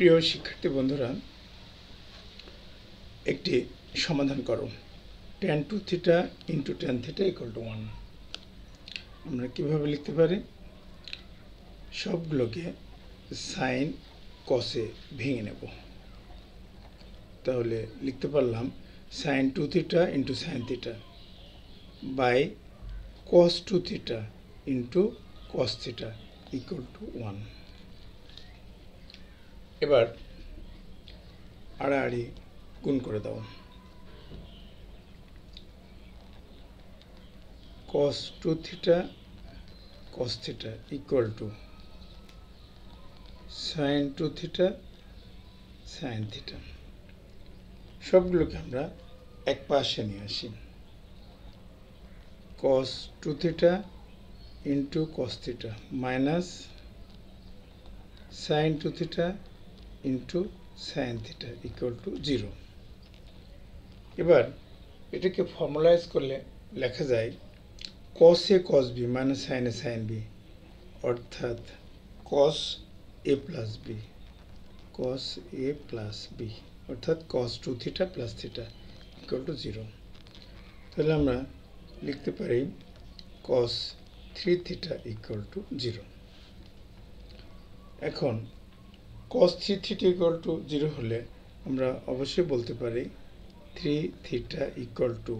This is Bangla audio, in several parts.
প্রিয় শিক্ষার্থী বন্ধুরা, একটি সমাধান করো। tan 2 theta into tan theta equal to 1। আমরা কীভাবে লিখতে পারি? সবগুলোকে সাইন কসে ভেঙে নেব। তাহলে লিখতে পারলাম sine 2 theta into sine theta by cos 2 theta into cos theta equal to 1। এবার আড়াআড়ি গুণ করে দাও। cos 2 theta cos theta equal to sin 2 theta sin theta. সবগুলোকে আমরা এক পাশে নিয়ে আসি। cos 2 theta into cos theta minus sin 2 theta into sin theta equal to 0। এবার এটাকে ফর্মুলাইজ করলে লেখা যায় cos a cos b minus sin a sin b, অর্থাৎ cos a plus b cos a plus b অর্থাৎ cos 2 theta plus theta equal to 0। তাহলে আমরা লিখতে পারি cos 3 থিটা ইকুয়াল টু 0। এখন cos 3 থিটা ইকুয়াল টু 0 হলে আমরা অবশ্যই বলতে পারি 3 theta equal to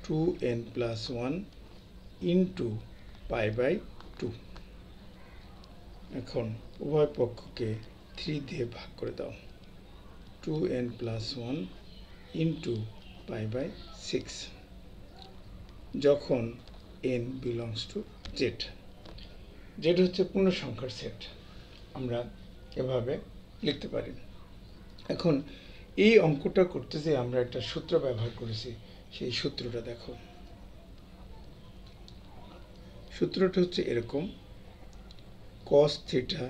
2n plus 1 into pi by 2। এখন উভয় পক্ষকে 3 দিয়ে ভাগ করে দাও। 2n plus 1 into pi by 6 যখন n belongs to z। z হচ্ছে পূর্ণ সংখ্যার সেট। আমরা এভাবে লিখতে পারি। এখন এই অঙ্কটা করতে যে আমরা একটা সূত্র ব্যবহার করেছি, সেই সূত্রটা দেখো। সূত্রটা হচ্ছে এরকম, cos থিটা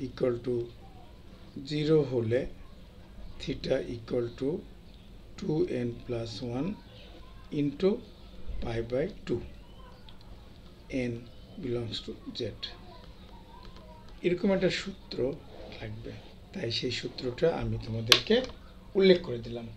ইকুয়াল টু 0 হলে theta equal to 2n plus 1 into pi by 2, n belongs to z। এরকম একটা সূত্র লাগবে, তাই সেই সূত্রটা আমি তোমাদেরকে উল্লেখ করে দিলাম।